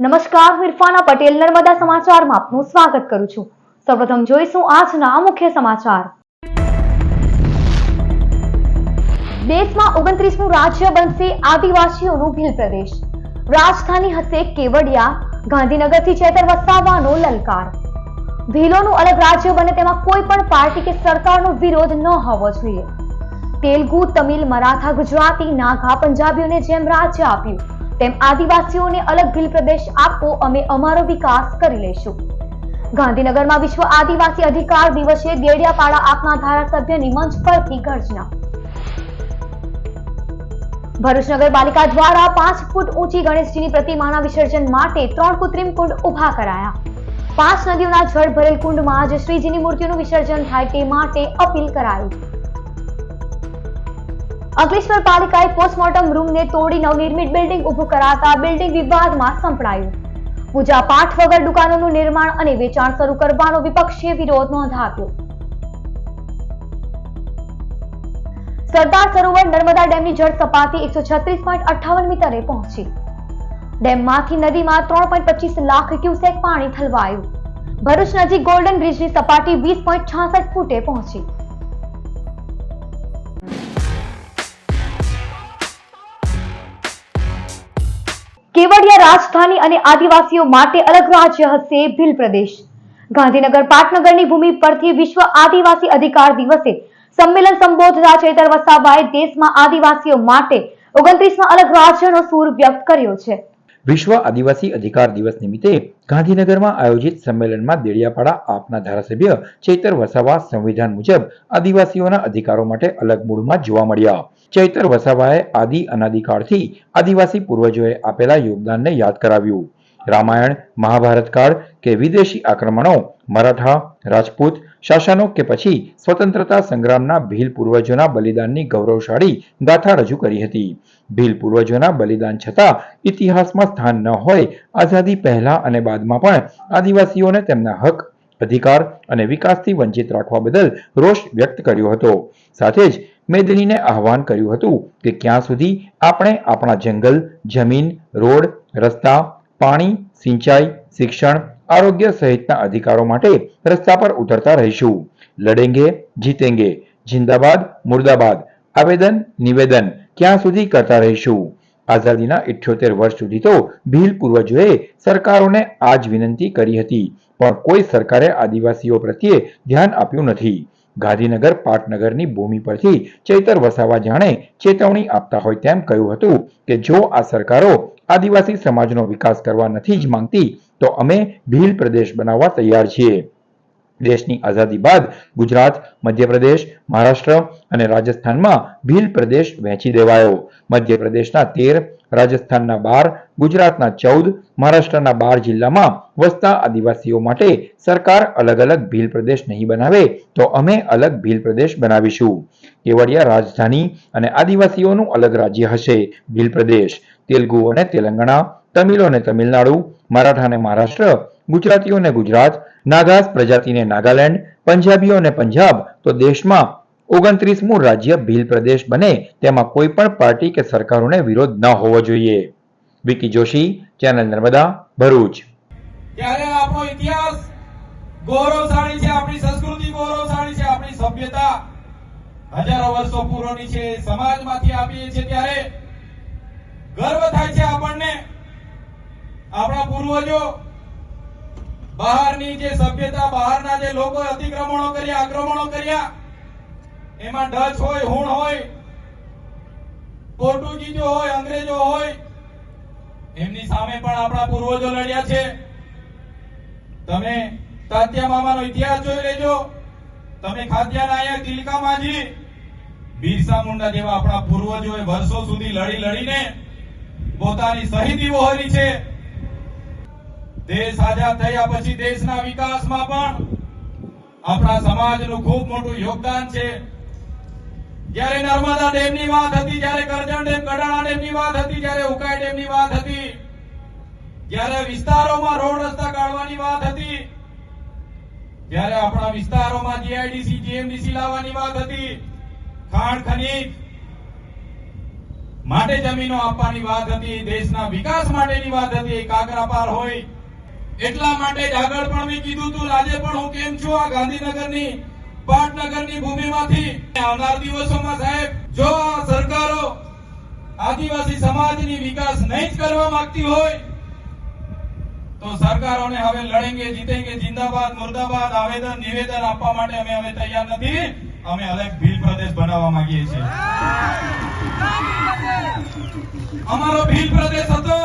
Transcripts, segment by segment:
નમસ્કાર, હું ઇરફાના પટેલ નર્મદા સમાચારમાં આપનું સ્વાગત કરું છું। સૌપ્રથમ જોઈશું આજના મુખ્ય સમાચાર। દેશમાં 29મું રાજ્ય બનશે આદિવાસીઓનું ભીલ પ્રદેશ। રાજધાની હશે કેવડિયા। ગાંધીનગરથી ચેતર વસાવાનો લલકાર। ભીલોનું અલગ રાજ્ય બને તેમાં કોઈ પણ પાર્ટી કે સરકારનો વિરોધ ન હોવો જોઈએ। તેલુગુ, તમિલ, મરાઠા, ગુજરાતી, નાગા, પંજાબીઓને જેમ રાજ્ય આપ્યું તેમ આદિવાસીઓને અલગ ભીલ પ્રદેશ આપો, અમે અમારો વિકાસ કરી લેશું। ગાંધીનગરમાં વિશ્વ આદિવાસી અધિકાર દિવસે દેડિયાપાડા આપના ધારાસભ્યની મંચ પરથી ગર્જના। ભરૂચ નગરપાલિકા દ્વારા 5 ફૂટ ઊંચી ગણેશજીની પ્રતિમાના વિસર્જન માટે 3 કૃત્રિમ કુંડ ઉભા કરાયા। 5 નદીઓના જળ ભરેલ કુંડમાં જ શ્રીજીની મૂર્તિનું વિસર્જન થાય તે માટે અપીલ કરાઈ। અંકલેશ્વર પાલિકાએ પોસ્ટમોર્ટમ રૂમને તોડી નવનિર્મિત બિલ્ડિંગ ઉભું કરાતા બિલ્ડિંગ વિવાદમાં સંપડાયું। પૂજા પાઠ વગર દુકાનોનું નિર્માણ અને વેચાણ શરૂ કરવાનો વિપક્ષીય વિરોધ નોંધાવ્યો। સરદાર સરોવર નર્મદા ડેમની જળ સપાટી 136.58 મીટરે પહોંચી। ડેમમાંથી નદીમાં 3.25 લાખ ક્યુસેક પાણી ઠલવાયું। ભરૂચ નજીક ગોલ્ડન બ્રિજની સપાટી 20.66 ફૂટે પહોંચી। કેવડિયા રાજધાની અને આદિવાસીઓ માટે અલગ રાજ્ય હશે ભીલ પ્રદેશ। ગાંધીનગર પાટનગરની ભૂમિ પરથી વિશ્વ આદિવાસી અધિકાર દિવસે સંમેલન સંબોધતા ચેતર વસાવાએ દેશમાં આદિવાસીઓ માટે 29માં અલગ રાજ્યનો સૂર વ્યક્ત કર્યો છે। વિશ્વ આદિવાસી અધિકાર દિવસ નિમિત્તે ગાંધીનગરમાં આયોજિત સંમેલનમાં દેડિયાપાડા આપના ધારાસભ્ય ચેતર વસાવા સંવિધાન મુજબ આદિવાસીઓના અધિકારો માટે અલગ મૂડમાં જોવા મળ્યા। ચેતર વસાવાએ આદિ અનાદિકાળથી આદિવાસી પૂર્વજોએ આપેલા યોગદાનને યાદ કરાવ્યું। રામાયણ, મહાભારત કાળ કે વિદેશી આક્રમણો, મરાઠા, રાજપૂત શાસનો કે પછી સ્વતંત્રતા સંગ્રામના ભીલ પૂર્વજોના બલિદાનની ગૌરવશાળી ગાથા રજૂ કરી હતી। ભીલ પૂર્વજોના બલિદાન છતાં ઇતિહાસમાં સ્થાન ન હોય, આઝાદી પહેલા અને બાદમાં પણ આદિવાસીઓને તેમના હક, અધિકાર અને વિકાસથી વંચિત રાખવા બદલ રોષ વ્યક્ત કર્યો હતો। સાથે જ મેદનીને આહવાન કર્યું હતું કે ક્યાં સુધી આપણે આપણા જંગલ, જમીન, રોડ, રસ્તા, પાણી, સિંચાઈ, શિક્ષણ, આરોગ્ય સહિતના અધિકારો માટે રસ્તા પર ઉતરતા રહીશું। લડેંગે જીતેંગે, જિંદાબાદ મુર્દાબાદ, આવેદન નિવેદન ક્યાં સુધી કરતા રહીશું। આઝાદીના 78 વર્ષ સુધી તો ભીલ પૂર્વજોએ સરકારોને આ જ વિનંતી કરી હતી, પણ કોઈ સરકારે આદિવાસીઓ પ્રત્યે ધ્યાન આપ્યું નથી। ગાંધીનગર પાટનગરની ભૂમિ પરથી ચેતર વસાવા જાણે ચેતવણી આપતા હોય તેમ કહ્યું હતું કે જો આ સરકારો આદિવાસી સમાજનો વિકાસ કરવા નથી જ માંગતી તો અમે ભીલ પ્રદેશ બનાવવા તૈયાર છીએ। દેશની આઝાદી બાદ ગુજરાત, મધ્યપ્રદેશ, મહારાષ્ટ્ર અને રાજસ્થાનમાં ભીલ પ્રદેશ વહેંચી દેવાયો। મધ્યપ્રદેશના 13, રાજસ્થાનના 12, ગુજરાતના 14, મહારાષ્ટ્રના 12 જિલ્લામાં વસતા આદિવાસીઓ માટે સરકાર અલગ અલગ ભીલ પ્રદેશ નહીં બનાવે તો અમે અલગ ભીલ પ્રદેશ બનાવીશું। કેવડિયા રાજધાની અને આદિવાસીઓનું અલગ રાજ્ય હશે ભીલ પ્રદેશ। તેલુગુ અને તેલંગાણા, તમિલો અને તમિલનાડુ, મરાઠા અને મહારાષ્ટ્ર, ગુજરાતીઓ અને ગુજરાત, નાગાસ પ્રજાતિને નાગાલેન્ડ, પંજાબીઓ અને પંજાબ તો દેશમાં 29મું રાજ્ય ભીલ પ્રદેશ બને તેમાં કોઈ પણ પાર્ટી કે સરકારોને વિરોધ ન હોવો જોઈએ। વિકી જોશી, ચેનલ નર્મદા, ભરૂચ। ત્યારે આપણો ઇતિહાસ ગૌરવશાળી છે, આપણી સંસ્કૃતિ ગૌરવશાળી છે, આપણી સભ્યતા હજારો વર્ષો પૂર્વની છે, સમાજમાંથી આપીએ છીએ ત્યારે ગર્વ થાય છે આપણને। આપણા પૂર્વજો બહારની જે સભ્યતા, બહારના જે લોકો અતિક્રમણો કર્યા, આક્રમણો કર્યા, એમાં ડચ હોય, હુણ હોય, પોર્ટુગીઝો હોય, અંગ્રેજો હોય, એમની સામે પણ આપણા પૂર્વજો લડ્યા છે। તમે તાત્યા મામાનો ઇતિહાસ જોઈ લેજો, તમે ખાદ્યા નાયક, તિલકા માંઝી, બિરસા મુંડા જેવા આપણા પૂર્વજોએ વર્ષો સુધી લડી લડીને પોતાની શહીદી વહોરી છે। દેશ આઝાદ થયા પછી દેશના વિકાસમાં પણ આપણા સમાજનું ખૂબ મોટું યોગદાન છે। જ્યારે નર્મદા ડેમની વાત હતી, જ્યારે કરજણ ડેમ, કડાણા ડેમની વાત હતી, જ્યારે ઉકાઈ ડેમની વાત હતી, જ્યારે વિસ્તારોમાં રોડ રસ્તા કાઢવાની વાત હતી, જ્યારે આપણા વિસ્તારોમાં જીઆઈડીસી, જીએમડીસી લાવવાની વાત હતી, ખાણ ખનીજ, માટે જમીનો આપવાની વાત હતી, દેશના વિકાસ માટેની વાત હતી, કાકરાપાર હોય એટલા માટે જ આગળ પણ મેં કીધું હતું, આજે પણ હું કેમ છું આ ગાંધીનગરની પાટનગરની ભૂમિમાંથી આવનાર દિવસોમાં સાહેબ જો આ સરકારો આદિવાસી સમાજની વિકાસ નહીં જ કરવા માંગતી હોય તો સરકારોને હવે લડેંગે જીતેંગે જિંદાબાદ મુર્દાબાદ આવેદન નિવેદન આપવા માટે અમે હવે તૈયાર નથી. અમે અલગ ભીલ પ્રદેશ બનાવવા માંગીએ છીએ. અમારો ભીલ પ્રદેશ હતો,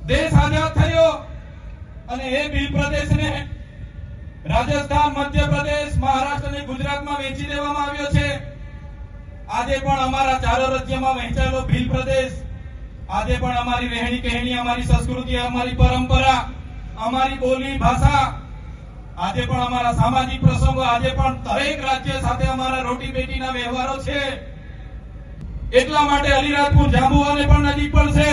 દેશ આઝાદ થયો અને એ ભીલ પ્રદેશને રાજસ્થાન, મધ્યપ્રદેશ, મહારાષ્ટ્ર અને ગુજરાતમાં વેચી દેવામાં આવ્યો છે. આજે પણ અમારા ચારો રાજ્યમાં વહેંચાયેલો ભીલ પ્રદેશ આજે પણ અમારી રહેણી કહેણી, અમારી સંસ્કૃતિ, અમારી પરંપરા, અમારી બોલી ભાષા, આજે પણ અમારા સામાજિક પ્રસંગો, આજે પણ દરેક રાજ્ય સાથે અમારા રોટી બેટીના વ્યવહારો છે. એટલા માટે અલીરાજપુર જાંબુવાને પણ નજીક પડશે,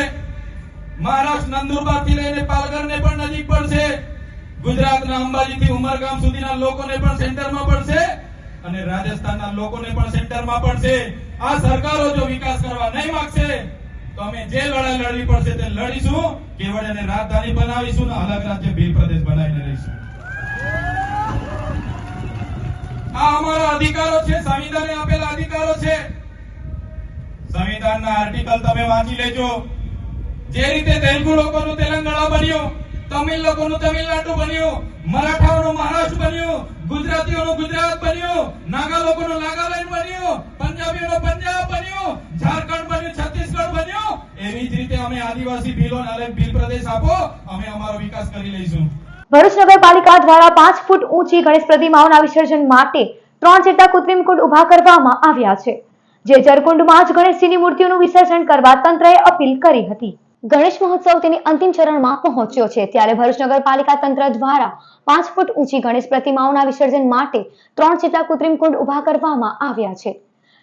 મહારાષ્ટ્ર નંદુરબાર થી લઈને પાલઘરને પણ નજીક પડશે, ગુજરાતના અંબાજી થી ઉમરગામ સુધીના લોકોને પણ સેન્ટરમાં પડશે અને રાજસ્થાનના લોકોને પણ સેન્ટરમાં પડશે. આ સરકારો જો વિકાસ કરવા નહીં માંગશે તો અમે જે લડાઈ લડવી પડશે તે લડીશું. કેવડિયાને રાજધાની બનાવીશું ને અલગ રાજ્ય ભીલ પ્રદેશ બનાવીને રહીશું. આ અમારા અધિકારો છે, સંવિધાને આપેલા અધિકારો છે. સંવિધાનના આર્ટિકલ તમે વાંચી લેજો. જે રીતે તેલુગુ લોકોનું તેલંગાણા બન્યું, તમિલ લોકોનું તમિલનાડુ બન્યું, મરાઠાઓનું મહારાષ્ટ્ર બન્યું, ગુજરાતીઓનું ગુજરાત બન્યું, નાગા લોકોનું નાગાલેન્ડ બન્યું, પંજાબીઓનું પંજાબ બન્યું, ઝારખંડ બન્યું, છત્તીસગઢ બન્યું, એવી જ રીતે અમે આદિવાસી ભીલોને અલગ ભીલ પ્રદેશ આપો, અમે અમારો વિકાસ કરી લઈશું. ભરૂચ નગરપાલિકા દ્વારા 5 ફૂટ ઊંચી ગણેશ પ્રતિમાઓના વિસર્જન માટે 3 જેટલા કૃત્રિમ કુંડ ઉભા કરવામાં આવ્યા છે. જે જળકુંડમાં જ ગણેશજીની મૂર્તિઓનું વિસર્જન કરવા તંત્રએ અપીલ કરી હતી. ગણેશ મહોત્સવ તેની અંતિમ ચરણમાં પહોંચ્યો છે, ત્યારે ભરૂચ નગરપાલિકા તંત્ર દ્વારા 5 ફૂટ ઊંચી ગણેશ પ્રતિમાઓના વિસર્જન માટે 3 જેટલા કૃત્રિમ કુંડ ઉભા કરવામાં આવ્યા છે.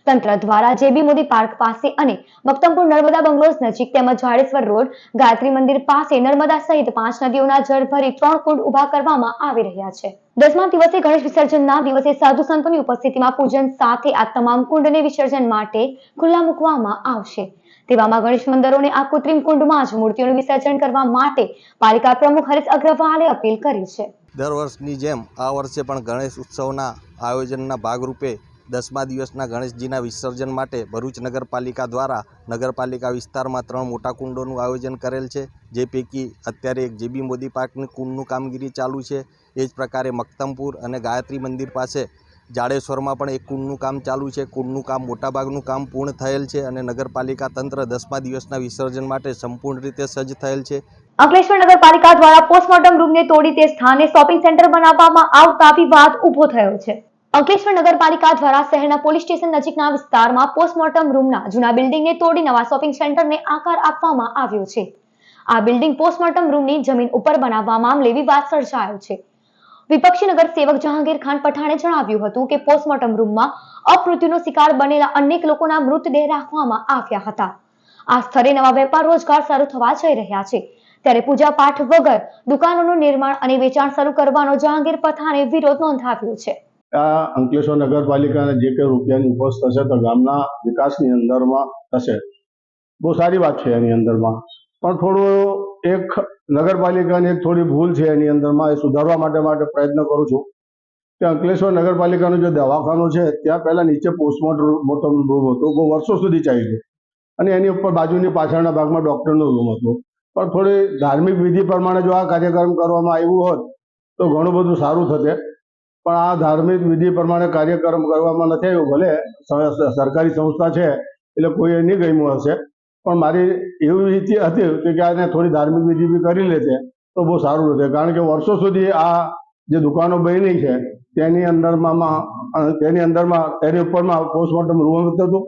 તંત્ર દ્વારા જેબી મોદી પાર્ક પાસે અને મક્તમપુર નર્મદા બંગલોઝ નજીક તેમજ જાડેશ્વર રોડ, ગાયત્રી મંદિર પાસે નર્મદા સહિત 5 નદીઓના જળ ભરી 3 કુંડ ઉભા કરવામાં આવી રહ્યા છે. 10મા દિવસે ગણેશ વિસર્જનના દિવસે સાધુ સંતોની ઉપસ્થિતિમાં પૂજન સાથે આ તમામ કુંડને વિસર્જન માટે ખુલ્લા મૂકવામાં આવશે. તેવામાં ગણેશ મંદિરોને આ કૃત્રિમ કુંડમાં જ મૂર્તિઓનું વિસર્જન કરવા માટે પાલિકા પ્રમુખ હરીશ અગ્રવાલે અપીલ કરી છે. દર વર્ષની જેમ આ વર્ષે પણ ગણેશ ઉત્સવના આયોજનના ભાગરૂપે 10મા દિવસના ગણેશજીના વિસર્જન માટે ભરૂચ નગરપાલિકા દ્વારા નગરપાલિકા વિસ્તારમાં 3 મોટા કુંડોનું આયોજન કરેલ છે. જે પૈકી અત્યારે એક જેબી મોદી પાર્કની કુંડનું કામગીરી ચાલુ છે. એ જ પ્રકારે મક્તમપુર અને ગાયત્રી મંદિર પાસે જાડેશ્વરમાં પણ એક કુંડનું કામ ચાલુ છે. કુંડનું કામ મોટાભાગનું કામ પૂર્ણ થયેલ છે અને નગરપાલિકા તંત્ર 10મા દિવસના વિસર્જન માટે સંપૂર્ણ રીતે સજ્જ થયેલ છે. અંકલેશ્વર નગરપાલિકા દ્વારા પોસ્ટમોર્ટમ રૂમને તોડી તે સ્થાને શોપિંગ સેન્ટર બનાવવામાં આવતા વિવાદ ઉભો થયો છે. અંકલેશ્વર નગરપાલિકા દ્વારા શહેરના પોલીસ સ્ટેશન નજીકના વિસ્તારમાં પોસ્ટમોર્ટમ રૂમના જૂના બિલ્ડિંગને તોડી નવા શોપિંગ સેન્ટરને આકાર આપવામાં આવ્યો છે. આ બિલ્ડિંગ પોસ્ટમોર્ટમ રૂમની જમીન ઉપર બનાવવા મામલે વિવાદ સર્જાયો છે. વિપક્ષી નગર સેવક જહાંગીર ખાન પઠાણે જણાવ્યું હતું કે પોસ્ટમોર્ટમ રૂમમાં અપમૃત્યુનો શિકાર બનેલા અનેક લોકોના મૃતદેહ રાખવામાં આવ્યા હતા. આ સ્થળે નવા વેપાર રોજગાર શરૂ થવા જઈ રહ્યા છે, ત્યારે પૂજા પાઠ વગર દુકાનોનું નિર્માણ અને વેચાણ શરૂ કરવાનો જહાંગીર પઠાણે વિરોધ નોંધાવ્યો છે. આ અંકલેશ્વર નગરપાલિકાને જે કંઈ રૂપિયાની ઉપજ થશે તો ગામના વિકાસની અંદરમાં થશે. બહુ સારી વાત છે એની અંદરમાં, પણ થોડું એક નગરપાલિકાની એક થોડી ભૂલ છે એની અંદરમાં, એ સુધારવા માટે પ્રયત્ન કરું છું કે અંકલેશ્વર નગરપાલિકાનું જે દવાખાનું છે ત્યાં પહેલાં નીચે પોસ્ટમોર્ટમ રૂમ હતો, બહુ વર્ષો સુધી ચાલ્યું અને એની ઉપર બાજુની પાછળના ભાગમાં ડૉક્ટરનો રૂમ હતો. પણ થોડી ધાર્મિક વિધિ પ્રમાણે જો આ કાર્યક્રમ કરવામાં આવ્યું હોત તો ઘણું બધું સારું થશે. પણ આ ધાર્મિક વિધિ પ્રમાણે કાર્યક્રમ કરવામાં નથી આવ્યું. ભલે સરકારી સંસ્થા છે એટલે કોઈએ નહીં ગમ્યું હશે, પણ મારી એવી ઈચ્છા હતી કે આને થોડી ધાર્મિક વિધિ બી કરી લેતે તો બહુ સારું રહેશે. કારણ કે વર્ષો સુધી આ જે દુકાનો બની છે તેની ઉપરમાં પોસ્ટમોર્ટમ રૂમ હતું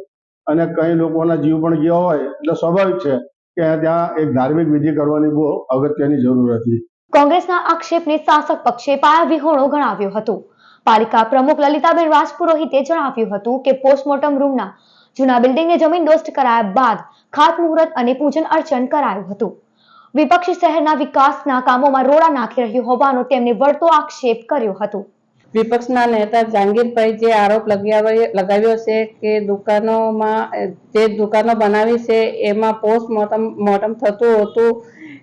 અને કઈ લોકોના જીવ પણ ગયા હોય એટલે સ્વાભાવિક છે કે ત્યાં એક ધાર્મિક વિધિ કરવાની બહુ અગત્યની જરૂર હતી. કોંગ્રેસના આક્ષેપને શાસક પક્ષે પાયાવિહોણો ગણાવ્યો હતો. પાલિકા પ્રમુખ લલિતાબેન રાજપુરોહિતે જણાવ્યું હતું કે પોસ્ટમોર્ટમ રૂમના જૂના બિલ્ડિંગને જમીનદોસ્ત કરાયા બાદ ખાતમુહૂર્ત અને પૂજન અર્ચન કરાયું હતું. વિપક્ષ શહેરના વિકાસના કામોમાં રોડા નાખી રહ્યું હોવાનો તેમને વળતો આક્ષેપ કર્યો હતો. વિપક્ષના નેતા જહાંગીરભાઈ જે આરોપ લગાવ્યો છે કે જે દુકાનો બનાવી છે એમાં પોસ્ટમોર્ટમ થતું હતું,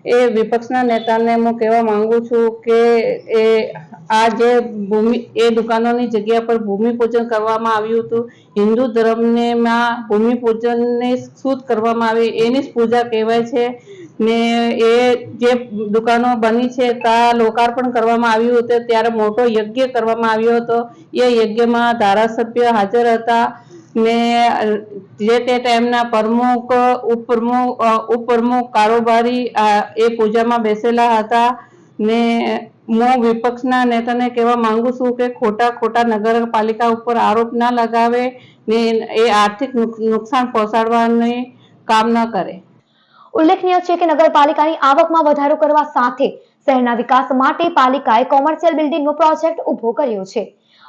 એ વિપક્ષના નેતાને હું કહેવા માંગુ છું કે આ જે એ દુકાનોની જગ્યા પર ભૂમિપૂજન કરવામાં આવ્યું હતું, હિન્દુ ધર્મમાં ભૂમિપૂજનને શુદ્ધ કરવામાં આવે એની જ પૂજા કહેવાય છે ને એ જે દુકાનો બની છે ત્યાં લોકાર્પણ કરવામાં આવ્યું હતું ત્યારે મોટો યજ્ઞ કરવામાં આવ્યો હતો. એ યજ્ઞમાં ધારાસભ્ય હાજર હતા ને જે તે ટાઈમના ઉપપ્રમુખ કારોબારી એ પૂજામાં બેસેલા હતા ને હું વિપક્ષના નેતાને કહેવા માંગુ છું કે ખોટા નગરપાલિકા ઉપર આરોપ ના લગાવે ને એ આર્થિક નુકસાન પહોંચાડવાની કામ ન કરે. ઉલ્લેખનીય છે કે નગરપાલિકાની આવકમાં વધારો કરવા સાથે શહેરના વિકાસ માટે પાલિકાએ કોમર્શિયલ બિલ્ડિંગનો પ્રોજેક્ટ ઊભો કર્યો છે.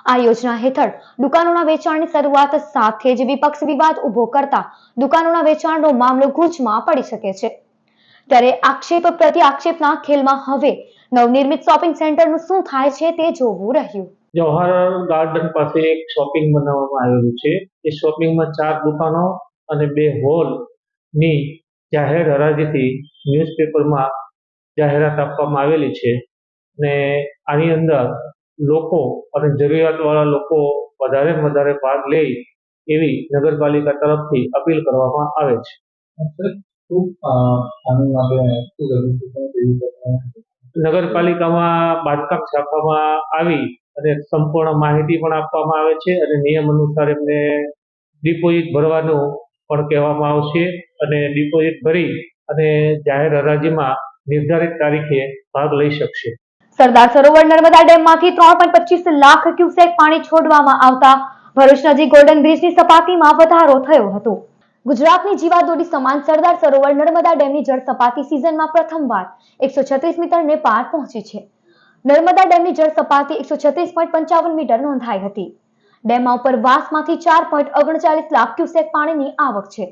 આ યોજના હેઠળ દુકાનોના વેચાણની શરૂઆત સાથે જ વિપક્ષ વિવાદ ઊભો કરતા દુકાનોના વેચાણનો મામલો ગૂંચમાં પડી શકે છે. ત્યારે આક્ષેપ પ્રતિ આક્ષેપના ખેલમાં હવે નવનિર્મિત શોપિંગ સેન્ટરનું શું થાય છે તે જોવું રહ્યું. જવાહર ગાર્ડન પાસે એક શોપિંગ બનાવવામાં આવેલું છે. એ શોપિંગમાં 4 દુકાનો અને 2 હોલની જાહેર હરાજીથી ન્યૂઝપેપરમાં જાહેરાત આપવામાં આવેલી છે અને આની અંદર લોકો અને જરૂરિયાતવાળા લોકો વધારે ભાગ લે એવી નગરપાલિકા તરફથી અપીલ કરવામાં આવે છે. નગરપાલિકામાં બાંધકામ શાખામાં આવી અને સંપૂર્ણ માહિતી પણ આપવામાં આવે છે અને નિયમ અનુસાર એમને ડિપોઝિટ ભરવાનું પણ કહેવામાં આવશે અને ડિપોઝિટ ભરી અને જાહેર હરાજીમાં નિર્ધારિત તારીખે ભાગ લઈ શકશે. સરદાર સરોવર નર્મદા ડેમમાંથી 3.25 લાખ ક્યુસેક પાણી છોડવામાં આવતા ભરૂચ નજીક ગોલ્ડન બ્રિજની સપાટીમાં વધારો થયો હતો. ગુજરાતની જીવાદોરી સમાન સરદાર સરોવર નર્મદા ડેમની જળ સપાટી સિઝનમાં પ્રથમવાર 136 મીટરને પાર પહોંચી છે. નર્મદા ડેમની જળ સપાટી 136.55 મીટર નોંધાઈ હતી. ડેમમાં ઉપરવાસમાંથી 4.39 લાખ ક્યુસેક પાણીની આવક છે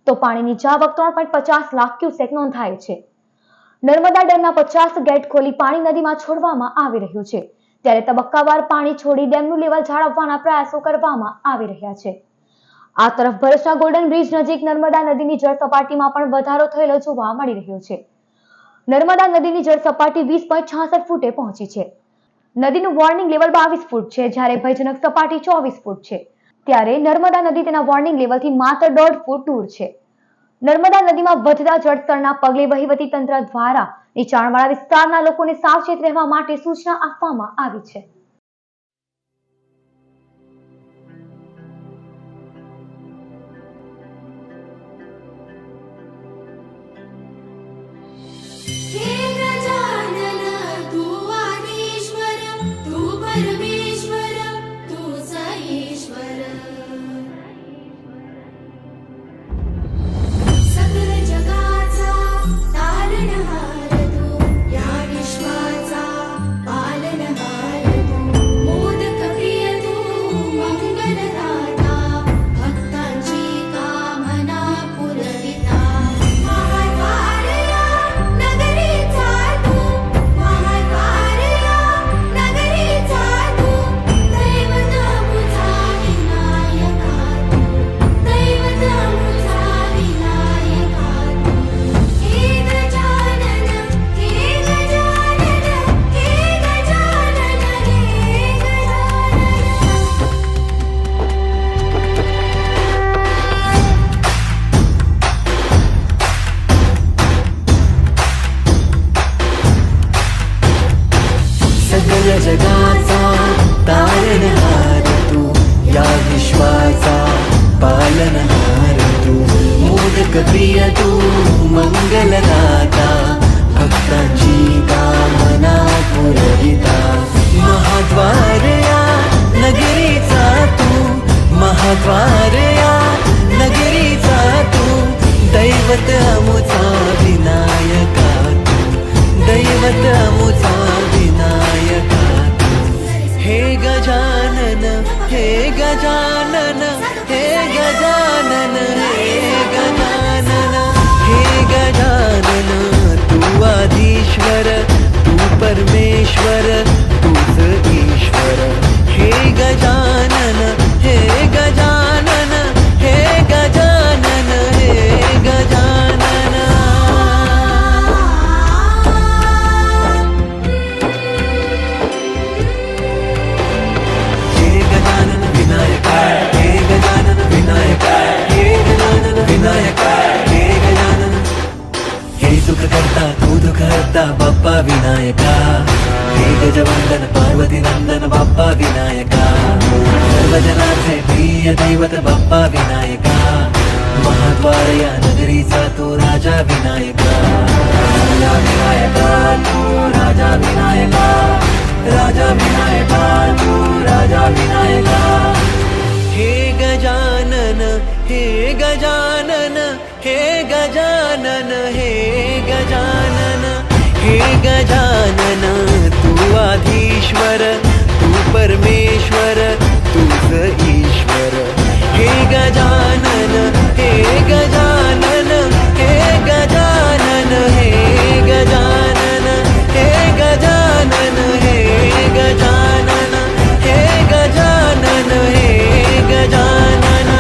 તો પાણીની જાવક 3.50 લાખ ક્યુસેક નોંધાઈ છે. નર્મદા ડેમના 50 ગેટ ખોલી પાણી નદીમાં છોડવામાં આવી રહ્યું છે ત્યારે તબક્કાવાર પાણી છોડી ડેમનું લેવલ જાળવવાના પ્રયાસો કરવામાં આવી રહ્યા છે. આ તરફ ભરૂચના ગોલ્ડન બ્રિજ નજીક નર્મદા નદીની જળ સપાટીમાં પણ વધારો થયેલો જોવા મળી રહ્યો છે. નર્મદા નદીની જળ સપાટી 20.66 ફૂટે પહોંચી છે. નદીનું વોર્નિંગ લેવલ 22 ફૂટ છે જ્યારે ભયજનક સપાટી 24 ફૂટ છે. ત્યારે નર્મદા નદી તેના વોર્નિંગ લેવલથી માત્ર 1.5 ફૂટ દૂર છે. નર્મદા નદીમાં વધતા જળસ્તરના પગલે વહીવટી તંત્ર દ્વારા નીચાણવાળા વિસ્તારના લોકોને સાવચેત રહેવા માટે સૂચના આપવામાં આવી છે. जगाचा तारणहार तू, या विश्वाचा पालनहार तू, मोदक प्रिय तू, मंगलदाता, भक्तांची कामना पुरविता, महाद्वार या नगरीचा तू, महाद्वार या नगरीचा तू, दैवत अमुचा विनायका तू, दैवत अमुचा विनायका तू. हे गजानन, हे गजानन, हे गजानन, हे गजानन, हे गजानन, तू आधीश्वर, तू परमेश्वर, तूच ईश्वर, विनायका हे गजवंदन पार्वती नंदन बाप्पा विनायका सर्वजनांचे प्रिय दैवत बाप्पा विनायका महाद्वार या नगरीचा तो राजा विनायका तू राजा विनायका राजा विनायका तू राजा विनायका हे गजानन हे गजानन हे गजानन हे गजानन हे गजानन तू आधीश्वर तू परमेश्वर तूच ईश्वर हे गजानन हे गजानन हे गजानन हे गजानन हे गजानन हे गजानन हे गजानन हे गजानन हे गजानन हे गजानन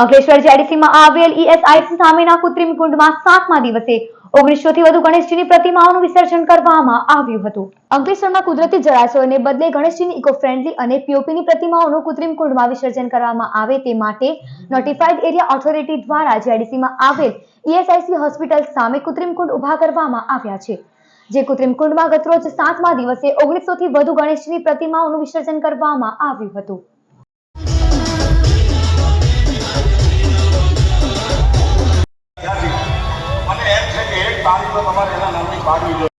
અંકલેશ્વર જેડીસીમાં આવેલ ESIC સામેના કૃત્રિમ કુંડમાં 7મા દિવસે 1900 થી વધુ ગણેશજીની પ્રતિમાઓનું વિસર્જન કરવામાં આવ્યું હતું. અંકલેશ્વરમાં કુદરતી જળાશયોને બદલે ગણેશજીની ઇકો ફ્રેન્ડલી અને પીઓપીની પ્રતિમાઓનું કૃત્રિમ કુંડમાં વિસર્જન કરવામાં આવે તે માટે નોટિફાઈડ એરિયા ઓથોરિટી દ્વારા જેડીસીમાં આવેલ ESIC હોસ્પિટલ સામે કૃત્રિમ કુંડ ઉભા કરવામાં આવ્યા છે. જે કૃત્રિમ કુંડમાં ગતરોજ 7મા દિવસે 1900 થી વધુ ગણેશજીની પ્રતિમાઓનું વિસર્જન કરવામાં આવ્યું હતું. મને એમ છે કે એક તારીખ તો તમારે એના નામની પાડવી જોઈએ.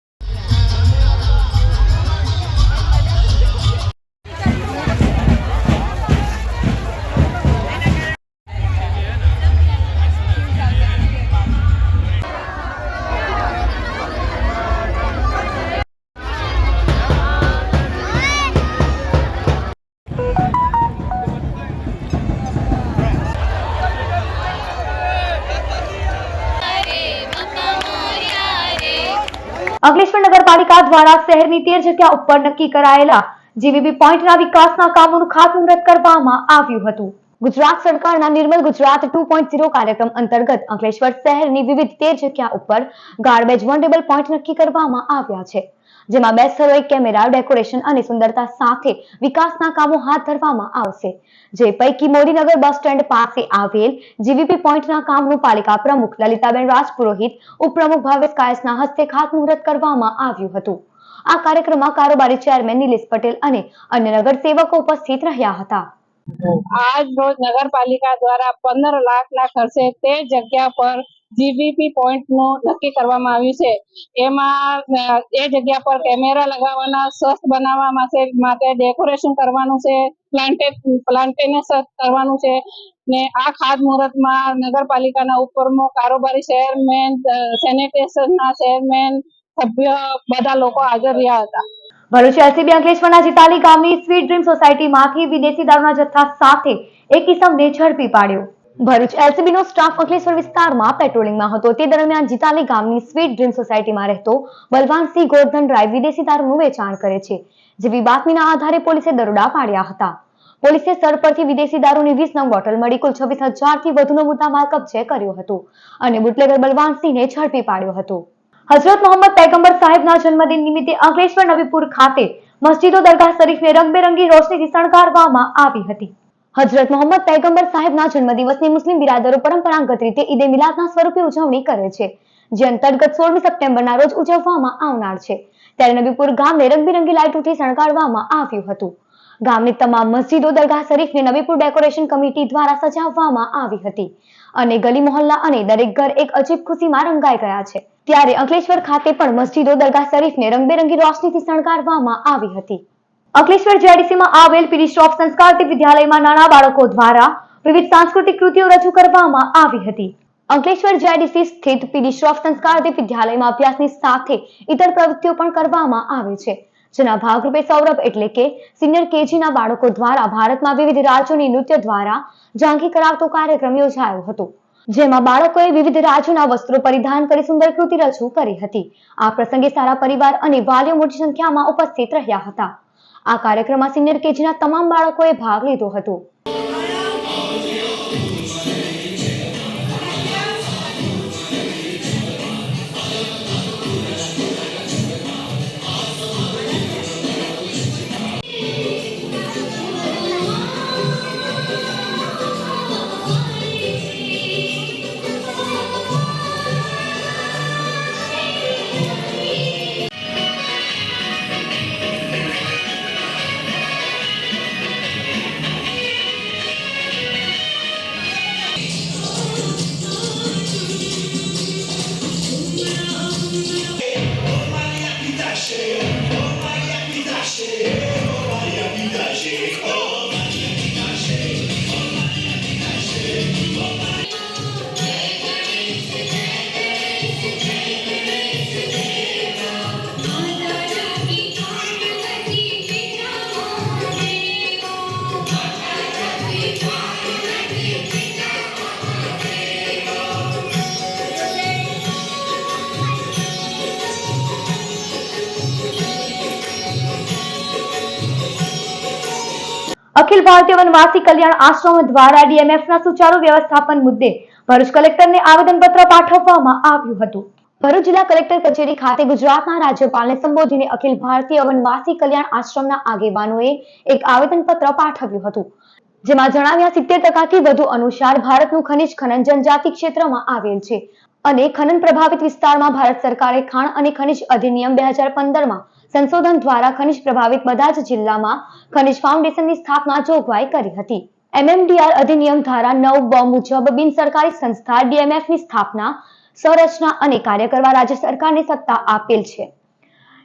અંકલેશ્વર નગરપાલિકા દ્વારા શહેરની 13 જગ્યા ઉપર નક્કી કરાયેલા જીવીબી પોઈન્ટના વિકાસના કામોનું ખાતમુહૂર્ત કરવામાં આવ્યું હતું. ગુજરાત સરકારના નિર્મલ ગુજરાત 2.0 કાર્યક્રમ અંતર્ગત અંકલેશ્વર શહેરની વિવિધ 13 જગ્યા ઉપર ગાર્બેજ વનટેબલ પોઈન્ટ નક્કી કરવામાં આવ્યા છે. જેમાં 2 સ્થળોએ કેમેરા, ડેકોરેશન અને સુંદરતા સાથે વિકાસના કામો હાથ ધરવામાં આવશે. જે પૈકી મોદીનગર બસ સ્ટેન્ડ પાસે આવેલ જીવીપી પોઈન્ટના કામનું પાલિકા પ્રમુખ લલિતાબેન રાજપુરોહિત, ઉપપ્રમુખ ભાવેશ કાયસના હસ્તે ખાતમુહૂર્ત કરવામાં આવ્યું હતું. આ કાર્યક્રમમાં કારોબારી ચેરમેન નિલેશ પટેલ અને અન્ય નગરસેવકો ઉપસ્થિત રહ્યા હતા. આજ રોજ નગરપાલિકા દ્વારા 15 લાખના ખર્ચે તે જગ્યા પર જીવીપી પોઈન્ટ નું નક્કી કરવામાં આવ્યું છે. એમાં એ જગ્યા પર કેમેરા લગાવવાના, સ્વસ્થ બનાવવા માટે ડેકોરેશન કરવાનું છે, પ્લાન્ટેશન કરવાનું છે ને આ ખાતમુહૂર્તમાં નગરપાલિકાના ઉપપ્રમુખ, કારોબારી ચેરમેન, સેનિટેશનના ચેરમેન, સભ્ય બધા લોકો હાજર રહ્યા હતા. ભરૂચ એલસીબી અંકલેશ્વરના જીતાલી ગામની સ્વીટ ડ્રીમ સોસાયટીમાંથી વિદેશી દારૂના જથ્થા સાથે એક ઇસમને ઝડપી પાડ્યો. ભરૂચ એલસીબીનો સ્ટાફ અંકલેશ્વર વિસ્તારમાં પેટ્રોલિંગમાં હતો. તે દરમિયાન જીતાલી ગામની સ્વીટ ડ્રીમ સોસાયટીમાં રહેતો બલવાનસિંહ ગોરધનરાય વિદેશી દારૂનું વેચાણ કરે છે. જેવી બાતમીના આધારે પોલીસે દરોડા પાડ્યા હતા. પોલીસે સ્થળ પરથી વિદેશી દારૂની 20 નંગ બોટલ મળી કુલ 26,000 થી વધુનો મુદ્દામાલ કબજે કર્યો હતો અને બુટલેગર બલવાનસિંહને ઝડપી પાડ્યો હતો. હઝરત મોહમ્મદ પૈગંબર સાહેબના જન્મદિન નિમિત્તે અંકલેશ્વર નવીપુર ખાતે મસ્જિદો દરગાહ શરીફને રંગબેરંગી રોશનીથી શણગારવામાં આવી હતી. હઝરત મોહમ્મદ પૈગંબર સાહેબના જન્મદિવસની મુસ્લિમ બિરાદરો પરંપરાગત રીતે ઈદે મિલાદના સ્વરૂપે ઉજવણી કરે છે, જે અંતર્ગત 16મી સપ્ટેમ્બરના રોજ ઉજવવામાં આવનાર છે. ત્યારે નવીપુર ગામને રંગબેરંગી લાઇટોથી શણગારવામાં આવ્યું હતું. ગામની તમામ મસ્જિદો દરગાહ શરીફને નવીપુર ડેકોરેશન કમિટી દ્વારા સજાવવામાં આવી હતી અને ગલી મોહલ્લા અને દરેક ઘર એક અજીબ ખુશીમાં રંગાઈ ગયા છે. ત્યારે અંકલેશ્વર ખાતે પણ મસ્જિદો દરગાહ શરીફને રંગબેરંગી રોશનીથી શણગારવામાં આવી હતી. અંકલેશ્વર જેડીસીમાં આવેલ પીડી શ્રોફ સંસ્કારતી વિદ્યાલયમાં નાના બાળકો દ્વારા વિવિધ સાંસ્કૃતિક કૃતિઓ રજૂ કરવામાં આવી હતી. અંકલેશ્વર જેડીસી સ્થિત પીડી શ્રોફ સંસ્કારતી વિદ્યાલયમાં અભ્યાસની સાથે ઇતર પ્રવૃત્તિઓ પણ કરવામાં આવે છે. જેના ભાગરૂપે સૌરભ એટલે કે સિનિયર કેજીના બાળકો દ્વારા ભારતમાં વિવિધ રાજ્યોની નૃત્ય દ્વારા ઝાંખી કરાવતો કાર્યક્રમ યોજાયો હતો. જેમાં બાળકોએ વિવિધ રાજ્યોના વસ્ત્રો પરિધાન કરી સુંદર કૃતિ રજૂ કરી હતી. આ પ્રસંગે સારા પરિવાર અને વાલીઓ મોટી સંખ્યામાં ઉપસ્થિત રહ્યા હતા. આ કાર્યક્રમમાં સિનિયર કેજીના તમામ બાળકોએ ભાગ લીધો હતો. અખિલ ભારતીય વનવાસી કલ્યાણ આશ્રમ દ્વારા ડીએમએફના સુચારુ વ્યવસ્થાપન મુદ્દે ભરૂચ કલેક્ટરને આવેદનપત્ર પાઠવવામાં આવ્યું હતું. ભરૂચ જિલ્લા કલેક્ટર કચેરી ખાતે ગુજરાતના રાજ્યપાલને સંબોધીને અખિલ ભારતીય વનવાસી કલ્યાણ આશ્રમના આગેવાનોએ એક આવેદનપત્ર પાઠવ્યું હતું. જેમાં જણાવ્યા 70% વધુ અનુસાર ભારતનું ખનિજ ખનન જનજાતિ ક્ષેત્રમાં આવેલ છે અને ખનન પ્રભાવિત વિસ્તારમાં ભારત સરકારે ખાણ અને ખનિજ અધિનિયમ 2015 સંશોધન દ્વારા ખનિજ પ્રભાવિત બધા જ જિલ્લામાં ખનિજ ફાઉન્ડેશનની સ્થાપના જોગવાઈ કરી હતી. MMDR અધિનિયમ ધારા 9(બ) મુજબ બિન સરકારી સંસ્થા ડીએમએફની સ્થાપના, સંરચના અને કાર્ય કરવા રાજ્ય સરકારને સત્તા આપેલ છે.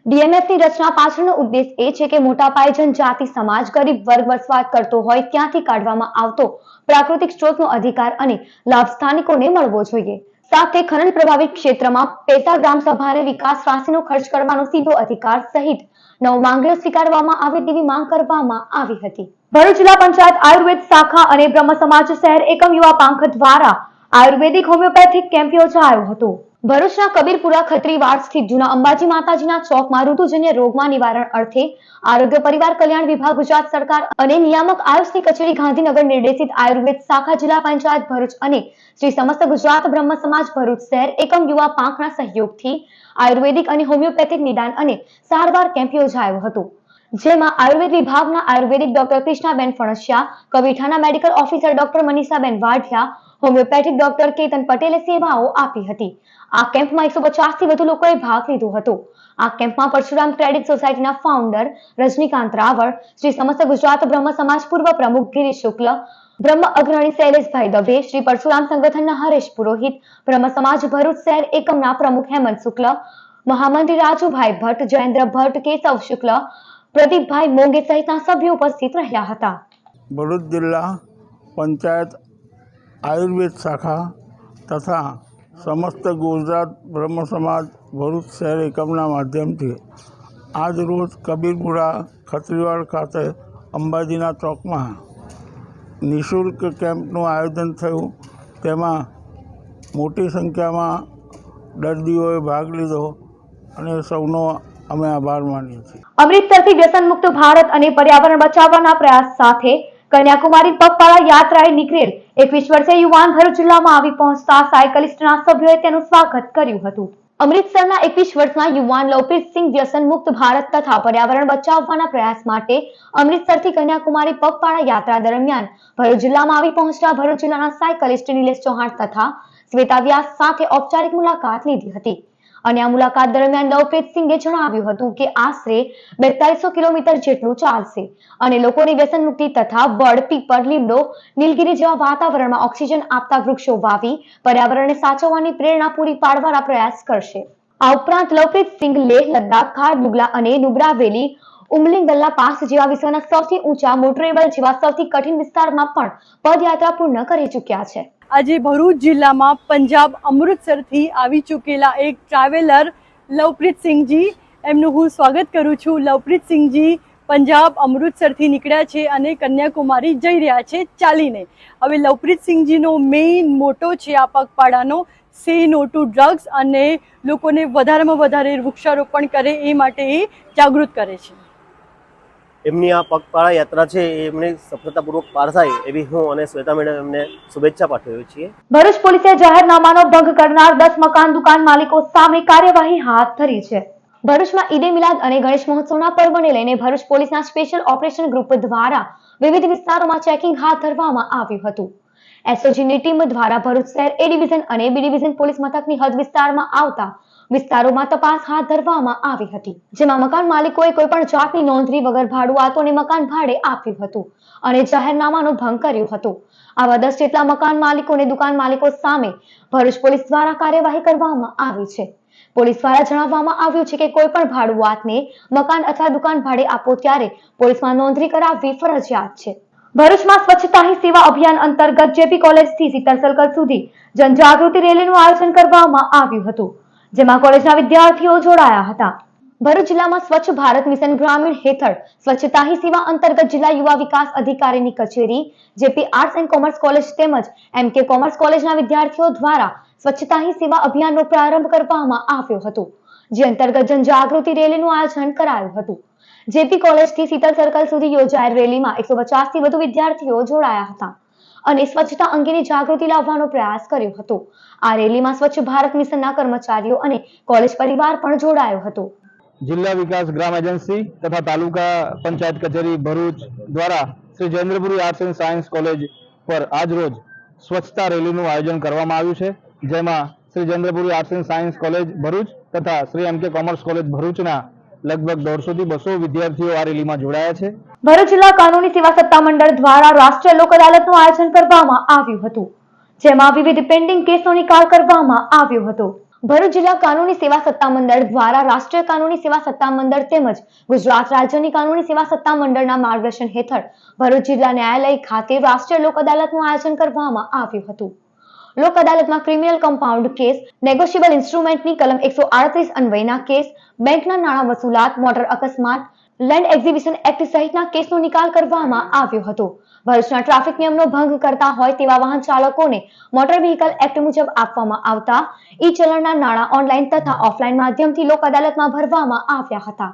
ડીએમએફની રચના પાછળનો ઉદ્દેશ એ છે કે મોટા પાયે જનજાતિ સમાજ ગરીબ વર્ગ વસવાટ કરતો હોય ત્યાંથી કાઢવામાં આવતો પ્રાકૃતિક સ્ત્રોતનો અધિકાર અને લાભ સ્થાનિકોને મળવો જોઈએ. સાથે ખનન પ્રભાવિત ક્ષેત્રમાં પેટા ગ્રામ સભાને વિકાસ રાશિનો ખર્ચ કરવાનો સીધો અધિકાર સહિત 9 માંગણીઓ સ્વીકારવામાં આવે તેવી માંગ કરવામાં આવી હતી. ભરૂચ જિલ્લા પંચાયત આયુર્વેદ શાખા અને બ્રહ્મ સમાજ શહેર એકમ યુવા પાંખ દ્વારા આયુર્વેદિક હોમિયોપેથિક કેમ્પ યોજાયો હતો. ભરૂચના કબીરપુરા ખત્રીવાડ સ્થિત જૂના અંબાજી માતાજીના ચોકમાં ઋતુજન્ય રોગમાં નિવારણ અર્થે આરોગ્ય પરિવાર કલ્યાણ વિભાગ ગુજરાત સરકાર અને નિયામક આયુષની કચેરી ગાંધીનગર નિર્દેશિત આયુર્વેદ શાખા જિલ્લા પંચાયત ભરૂચ અને શ્રી સમસ્ત ગુજરાત બ્રહ્મ સમાજ ભરૂચ શહેર એકમ યુવા પાંખના સહયોગથી આયુર્વેદિક અને હોમિયોપેથિક નિદાન અને સારવાર કેમ્પ યોજાયો હતો. જેમાં આયુર્વેદ વિભાગના આયુર્વેદિક ડોક્ટર કૃષ્ણાબેન ફણસિયા, કવિઠાના medical officer doctor Manishaben Vadhiya, homeopathic doctor Ketan પટેલે સેવાઓ આપી હતી. આ કેમ્પમાં 150 થી વધુ લોકોએ ભાગ લીધો હતો. આ કેમ્પમાં પરશુરામ ક્રેડિટ સોસાયટીના ફાઉન્ડર રજનીકાંત રાવળ, શ્રી સમસ્ત ગુજરાત બ્રહ્મ સમાજ પૂર્વ પ્રમુખ ગિરીશ શુક્લ, બ્રહ્મ અગ્રણી શૈલેષભાઈ દવે, શ્રી પરશુરામ સંગઠનના હરેશ પુરોહિત, બ્રહ્મ સમાજ ભરૂચ શહેર એકમના પ્રમુખ હેમંત શુક્લ, મહામંત્રી રાજુભાઈ ભટ્ટ, જયેન્દ્ર ભટ્ટ, કેશવ શુક્લ, પ્રદીપભાઈ મોંગે સહિતના સભ્યો ઉપસ્થિત રહ્યા હતા. ભરૂચ જિલ્લા પંચાયત આયુર્વેદ શાખા તથા સમસ્ત ગુજરાત બ્રહ્મ સમાજ ભરૂચ શહેર એકમના માધ્યમથી આજ રોજ કબીરપુરા ખત્રીવાડ ખાતે અંબાજીના ચોકમાં નિઃશુલ્ક કેમ્પનું આયોજન થયું. તેમાં મોટી સંખ્યામાં દર્દીઓએ ભાગ લીધો અને સૌનો અમે આભાર માનીએ છીએ. અમૃતસરથી વ્યસન મુક્ત ભારત અને પર્યાવરણ બચાવવાના પ્રયાસ સાથે કન્યાકુમારી પગપાળા યાત્રાએ નીકળેલ 21 વર્ષીય યુવાન ભરૂચ જિલ્લામાં આવી પહોંચતા સાયકલિસ્ટના સભ્યોએ તેનું સ્વાગત કર્યું હતું. અમૃતસરના 21 વર્ષના યુવાન લવપ્રીતસિંહ વ્યસન મુક્ત ભારત તથા પર્યાવરણ બચાવવાના પ્રયાસ માટે અમૃતસરથી કન્યાકુમારી પગપાળા યાત્રા દરમિયાન ભરૂચ જિલ્લામાં આવી પહોંચતા ભરૂચ જિલ્લાના સાયકલિસ્ટ નિલેશ ચૌહાણ તથા શ્વેતા વ્યાસ સાથે ઔપચારિક મુલાકાત લીધી હતી. અને આ મુલાકાત દરમિયાન લવપ્રીતસિંહે જણાવ્યું હતું કે આશરે 4200 કિલોમીટર જેટલું ચાલશે અને લોકોની વ્યસન મુક્તિ તથા વડ, પીપળ, લીમડો, નીલગિરી જેવા વાતાવરણમાં ઓક્સિજન આપતા વૃક્ષો વાવી પર્યાવરણને સાચવવાની પ્રેરણા પૂરી પાડવાના પ્રયાસ કરશે. આ ઉપરાંત લવપ્રીતસિંહ લેહ, લદ્દાખ, ખારદુગલા અને નુબ્રા વેલી, ઉમલિંગલા પાસ જેવા વિશ્વના સૌથી ઊંચા મોટરેબલ જેવા સૌથી કઠિન વિસ્તારમાં પણ પદયાત્રા પૂર્ણ કરી ચૂક્યા છે. આજે ભરૂચ જિલ્લામાં પંજાબ અમૃતસરથી આવી ચૂકેલા એક ટ્રાવેલર લવપ્રીતસિંહજી, એમનું હું સ્વાગત કરું છું. લવપ્રીતસિંહજી પંજાબ અમૃતસરથી નીકળ્યા છે અને કન્યાકુમારી જઈ રહ્યા છે ચાલીને. હવે લવપ્રીતસિંહજીનો મેઇન મોટો છે આ પગપાળાનો, સે નો ટુ ડ્રગ્સ, અને લોકોને વધારેમાં વધારે વૃક્ષારોપણ કરે એ માટે એ જાગૃત કરે છે. એમની આ પગપાળા યાત્રા છે એમને સફળતાપૂર્વક પાર થાય એવી હું અને શ્વેતા મેડમ એમને શુભેચ્છા પાઠવીએ છીએ. ભરૂચ પોલીસે જાહેરનામાનો ભંગ કરનાર 10 મકાન દુકાન માલિકો સામે કાર્યવાહી હાથ ધરી છે. ભરૂચમાં ઈદે મિલાદ અને ગણેશ મહોત્સવના પર્વને લઈને ભરૂચ પોલીસના સ્પેશિયલ ઓપરેશન ગ્રુપ દ્વારા વિવિધ વિસ્તારોમાં ચેકિંગ હાથ ધરવામાં આવ્યું હતું. એસઓજીની ટીમ દ્વારા ભરૂચ શહેર એ ડિવિઝન અને બી ડિવિઝન પોલીસ મથકની હદ વિસ્તારમાં આવતા વિસ્તારોમાં તપાસ હાથ ધરવામાં આવી હતી. જેમાં મકાન માલિકોએ કોઈ પણ જાતની નોંધણી વગર ભાડુઆતોને મકાન ભાડે આપ્યું હતું અને જાહેરનામાનો ભંગ કર્યો હતો. આવા 10 જેટલા મકાન માલિકો અને દુકાન માલિકો સામે ભરૂચ પોલીસ દ્વારા કાર્યવાહી કરવામાં આવી છે. પોલીસ દ્વારા જણાવવામાં આવ્યું છે કે કોઈ પણ ભાડુઆતને મકાન અથવા દુકાન ભાડે આપો ત્યારે પોલીસમાં નોંધણી કરાવવી ફરજિયાત છે. ભરૂચમાં સ્વચ્છતા હી સેવા અભિયાન અંતર્ગત જેપી કોલેજથી શીતલ સર્કલ સુધી જનજાગૃતિ રેલીનું આયોજન કરવામાં આવ્યું હતું, જેમાં કોલેજના વિદ્યાર્થીઓ જોડાયા હતા. ભરૂચ જિલ્લામાં સ્વચ્છ ભારત મિશન ગ્રામીણ હેઠળ સ્વચ્છતા હી સેવા અંતર્ગત જિલ્લા યુવા વિકાસ અધિકારીની કચેરી, JP arts and commerce college તેમજ એમકે કોમર્સ કોલેજના વિદ્યાર્થીઓ દ્વારા સ્વચ્છતા હી સેવા અભિયાનનો પ્રારંભ કરવામાં આવ્યો હતો, જે અંતર્ગત જનજાગૃતિ રેલીનું આયોજન કરાયું હતું. જેપી કોલેજથી શીતલ સર્કલ સુધી યોજાયેલ રેલીમાં 150 થી વધુ વિદ્યાર્થીઓ જોડાયા હતા અને સ્વચ્છતા અંગેની જાગૃતિ લાવવાનો પ્રયાસ કર્યો હતો. આ રેલીમાં સ્વચ્છ ભારત મિશનના કર્મચારીઓ અને કોલેજ પરિવાર પણ જોડાયો હતો. જિલ્લા વિકાસ ગ્રામ એજન્સી તથા તાલુકા પંચાયત કચેરી ભરૂચ દ્વારા Shri Jayendrapuri arts and science college પર આજ રોજ સ્વચ્છતા રેલીનું આયોજન કરવામાં આવ્યું છે, જેમાં Shri Jayendrapuri arts and science college Bharuch તથા શ્રી એમ કે કોમર્સ કોલેજ ભરૂચના લગભગ 150 થી 200 વિદ્યાર્થીઓ આ રેલીમાં જોડાયા છે. ભરૂચ જિલ્લા કાનૂની સેવા સત્તા મંડળ દ્વારા રાષ્ટ્રીય લોક અદાલતનું આયોજન કરવામાં આવ્યું હતું, જેમાં વિવિધ પેન્ડિંગ કેસનો નિકાલ કરવામાં આવ્યો હતો. ભરૂચ જિલ્લા કાનૂની સેવા સત્તા મંડળ દ્વારા રાષ્ટ્રીય કાનૂની સેવા સત્તા મંડળ તેમજ ગુજરાત રાજ્યની કાનૂની સેવા સત્તા મંડળના માર્ગદર્શન હેઠળ ભરૂચ જિલ્લા ન્યાયાલય ખાતે રાષ્ટ્રીય લોક અદાલતનું આયોજન કરવામાં આવ્યું હતું. લોક અદાલતમાં ક્રિમિનલ કમ્પાઉન્ડ કેસ, નેગોશિયેબલ ઇન્સ્ટ્રુમેન્ટની કલમ 138 અન્વયના કેસ, બેંકના નાણાં વસૂલાત, મોટર અકસ્માત, લેન્ડ એક્ઝિબિશન એક્ટ સહિતના કેસનો નિકાલ કરવામાં આવ્યો હતો. ભરૂચના ટ્રાફિક નિયમનો ભંગ કરતા હોય તેવા વાહન ચાલકોને મોટર વ્હીકલ એક્ટ મુજબ આપવામાં આવતા ઈ ચલણના નાણાં ઓનલાઈન તથા ઓફલાઈન માધ્યમથી લોક અદાલતમાં ભરવામાં આવ્યા હતા.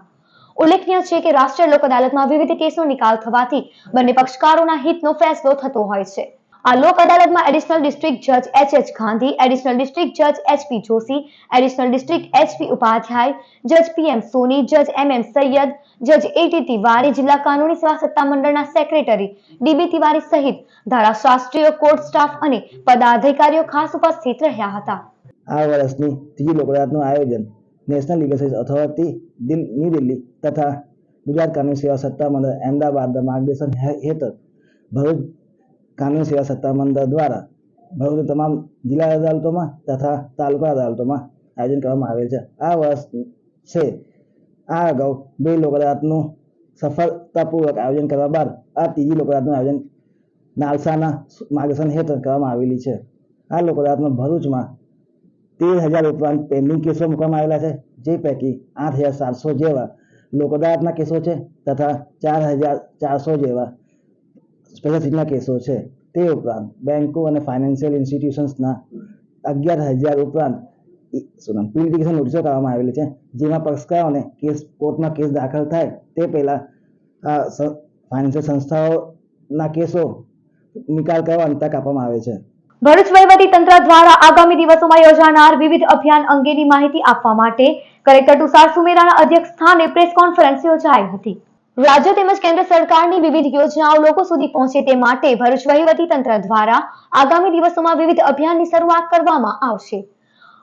ઉલ્લેખનીય છે કે રાષ્ટ્રીય લોક અદાલતમાં વિવિધ કેસનો નિકાલ થવાથી બંને પક્ષકારોના હિતનો ફેસલો થતો હોય છે. આ લોક અદાલતમાં એડિશનલ ડિસ્ટ્રિક્ટ જજ H.H. ગાંધી, એડિશનલ ડિસ્ટ્રિક્ટ જજ H.P. Joshi, additional district H.P. Upadhyay, જજ P.M. સોની, જજ M.M. સૈયદ, જજ A.T. તિવારી, જિલ્લા કાનૂની સેવા સત્તા મંડળના સેક્રેટરી D.B. તિવારી સહિત ધારાશાસ્ત્રીઓ, કોર્ટ સ્ટાફ અને પદાધિકારીઓ ખાસ ઉપસ્થિત રહ્યા હતા. આ વર્ષની ત્રીજી લોક અદાલતનું આયોજન national legal service authority new Delhi તથા ગુજરાત કાનૂની સેવા સત્તા મંડળ અમદાવાદના માર્ગદર્શન હેઠળ ભરૂચ કાનૂની સેવા સત્તા મંડળ દ્વારા ભરૂચની તમામ જિલ્લા અદાલતોમાં તથા તાલુકા અદાલતોમાં આયોજન કરવામાં આવેલ છે. આ વર્ષ છે આ અગાઉ 2 લોક અદાલતનું સફળતાપૂર્વક આયોજન કરવા બાદ આ ત્રીજી લોક અદાલતનું આયોજન નાલસાના માર્ગદર્શન હેઠળ કરવામાં આવેલી છે. આ લોક અદાલતમાં ભરૂચમાં 13,000 ઉપરાંત પેન્ડિંગ કેસો મૂકવામાં આવેલા છે, જે પૈકી 8,700 જેવા લોક અદાલતના કેસો છે તથા 4,400 જેવા સ્પેશિયલ સીટના કેસો છે. તે ઉપરાંત બેંકો અને ફાઇનાન્શિયલ ઇન્સ્ટિટ્યુશન્સના 11,000 ઉપરાંત પ્રિલિટિગેશન નોટિસો કરવામાં આવેલી છે, જેમાં પક્ષકારોને કોર્ટમાં કેસ દાખલ થાય તે પહેલા ફાઇનાન્શિયલ સંસ્થાઓના કેસો નિકાલ કરવાની તક આપવામાં આવે છે. ભરૂચ વહીવટી તંત્ર દ્વારા આગામી દિવસોમાં યોજાનાર વિવિધ અભિયાન અંગેની માહિતી આપવા માટે કલેક્ટર તુષાર સુમેરાના અધ્યક્ષ સ્થાને પ્રેસ કોન્ફરન્સ યોજાઈ હતી. રાજ્ય તેમજ કેન્દ્ર સરકારની વિવિધ યોજનાઓ લોકો સુધી પહોંચે તે માટે ભરૂચ વહીવટી તંત્ર દ્વારા આગામી દિવસોમાં વિવિધ અભિયાનની શરૂઆત કરવામાં આવશે.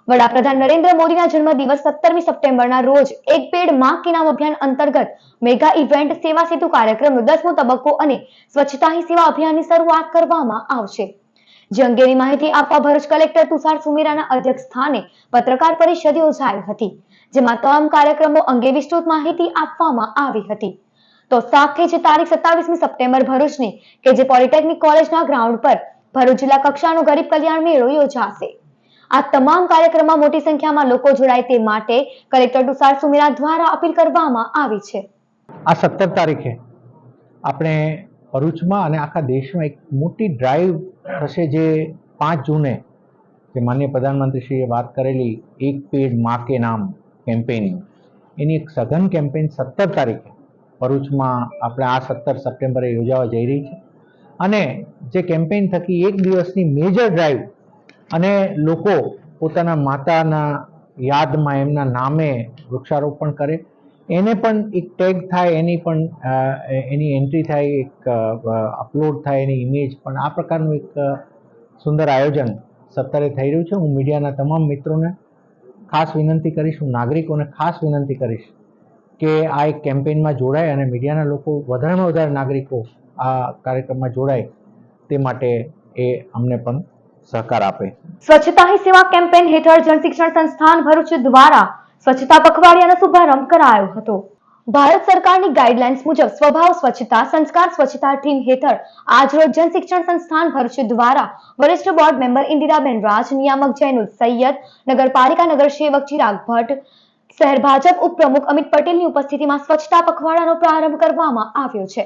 વડાપ્રધાન નરેન્દ્ર મોદીના જન્મદિવસ 17મી સપ્ટેમ્બરના રોજ એક પેડ માં કે નામ અભિયાન અંતર્ગત મેગા ઇવેન્ટ સેવા સેતુ કાર્યક્રમનો 10મો તબક્કો અને સ્વચ્છતા હી સેવા અભિયાનની શરૂઆત કરવામાં આવશે. જે અંગેની માહિતી આપવા ભરૂચ કલેક્ટર તુષાર સુમેરાના અધ્યક્ષ સ્થાને પત્રકાર પરિષદ યોજાઈ હતી, જેમાં તમામ કાર્યક્રમો અંગે વિસ્તૃત માહિતી આપવામાં આવી હતી. તો સાથે જ તારીખ 27મી સપ્ટેમ્બર ભરૂચની કે જે પોલિટેકનિક કોલેજના ગ્રાઉન્ડ પર ભરૂચ જિલ્લા કક્ષાનો ગરીબ કલ્યાણ મેળો યોજાશે. આ તમામ કાર્યક્રમમાં મોટી સંખ્યામાં લોકો જોડાય તે માટે કલેક્ટર તુષાર સુમેરા દ્વારા અપીલ કરવામાં આવી છે. આ 17 તારીખે આપણે ભરૂચમાં અને આખા દેશમાં એક મોટી ડ્રાઈવ થશે, જે 5 જૂને જે માનનીય પ્રધાનમંત્રીશ્રીએ વાત કરેલી એક પેડ માં કે નામ કેમ્પેઇન, એની એક સઘન કેમ્પેઇન 17 તારીખે ભરૂચમાં આપણે આ 17 સપ્ટેમ્બરે યોજાવા જઈ રહી છે. અને જે કેમ્પેઇન થકી એક દિવસની મેજર ડ્રાઈવ અને લોકો પોતાના માતાના યાદમાં એમના નામે વૃક્ષારોપણ કરે, એને પણ એક ટેગ થાય, એની એન્ટ્રી થાય, એક અપલોડ થાય એની ઇમેજ પણ, આ પ્રકારનું એક સુંદર આયોજન 17 થઈ રહ્યું છે. હું મીડિયાના તમામ મિત્રોને ખાસ વિનંતી કરીશ, હું નાગરિકોને ખાસ વિનંતી કરીશ કે આ એક કેમ્પેઇનમાં જોડાય અને મીડિયાના લોકો વધારેમાં વધારે નાગરિકો આ કાર્યક્રમમાં જોડાય તે માટે એ અમને પણ સહકાર આપે. સ્વચ્છતા હી સેવા કેમ્પેઇન હેઠળ જનશિક્ષણ સંસ્થાન ભરૂચ દ્વારા સ્વચ્છતા પખવાડિયાનો શુભારંભ કરાયો હતો. ભારત સરકારની ગાઈડલાઇન્સ મુજબ સ્વભાવ સ્વચ્છતા સંસ્કાર સ્વચ્છતા ટીમ હેઠળ આજરોજ જનશિક્ષણ સંસ્થાન ભરૂચ દ્વારા વરિષ્ઠ બોર્ડ મેમ્બર ઇન્દિરાબેન રાજ, નિયામક જૈનુલ સૈયદ, નગરપાલિકા નગર સેવક ચિરાગ ભટ્ટ, શહેર ભાજપ ઉપપ્રમુખ અમિત પટેલની ઉપસ્થિતિમાં સ્વચ્છતા પખવાડાનો પ્રારંભ કરવામાં આવ્યો છે.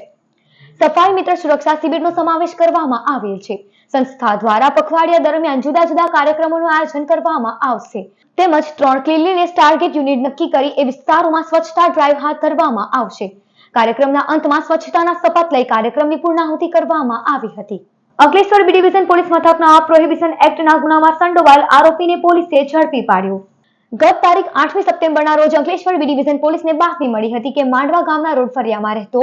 સફાઈ મિત્ર સુરક્ષા શિબિરનો સમાવેશ કરવામાં આવેલ છે. સંસ્થા દ્વારા પખવાડિયા દરમિયાન જુદા જુદા કાર્યક્રમોનું આયોજન કરવામાં આવશે, તેમજ 3 ક્લીનલીનેસ ટાર્ગેટ યુનિટ નક્કી કરી એ વિસ્તારોમાં સ્વચ્છતા ડ્રાઈવ હાથ ધરવામાં આવશે. કાર્યક્રમના અંતમાં સ્વચ્છતાના શપથ લઈ કાર્યક્રમની પૂર્ણાહુતિ કરવામાં આવી હતી. અંકલેશ્વર બી ડિવિઝન પોલીસ મથકના પ્રોહિબિશન એક્ટના ગુનામાં સંડોવાયેલ આરોપીને પોલીસે ઝડપી પાડ્યો. ગત તારીખ 8મી સપ્ટેમ્બરના રોજ અંકલેશ્વર બી ડિવિઝન પોલીસને બાતમી મળી હતી કે માંડવા ગામના રોડ ફળિયામાં રહેતો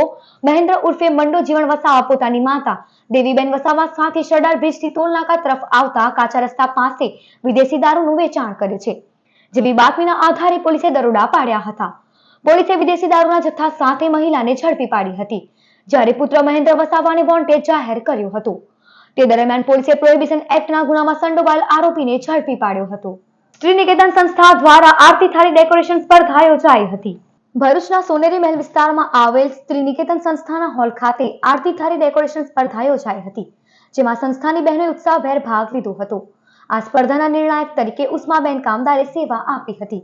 મહેન્દ્ર ઉર્ફે મંડો જીવન વસાવા પોતાની માતા દેવીબેન વસાવા સાથે સરદાર બ્રિજથી ટોલનાકા તરફ આવતા કાચા રસ્તા પાસે વિદેશી દારૂનું વેચાણ કરે છે. જેવી બાતમીના આધારે પોલીસે દરોડા પાડ્યા હતા. પોલીસે વિદેશી દારૂના જથ્થા સાથે મહિલાને ઝડપી પાડી હતી, જ્યારે પુત્ર મહેન્દ્ર વસાવાને વોન્ટેડ જાહેર કર્યો હતો. તે દરમિયાન પોલીસે પ્રોહિબિશન એક્ટના ગુનામાં સંડોવાયેલ આરોપીને ઝડપી પાડ્યો હતો. શ્રી નિકેતન સંસ્થા દ્વારા આરતી થાળી ડેકોરેશન સ્પર્ધા યોજાઈ હતી. ભરૂચના સોનેરી મહેલ વિસ્તારમાં આવેલ શ્રી નિકેતન સંસ્થાના હોલ ખાતે આરતી થાળી ડેકોરેશન સ્પર્ધા યોજાઈ હતી, જેમાં સંસ્થાની બહેનોએ ઉત્સાહભેર ભાગ લીધો હતો. આ સ્પર્ધાના નિર્ણાયક તરીકે ઉષ્માબેન કામદારે સેવા આપી હતી.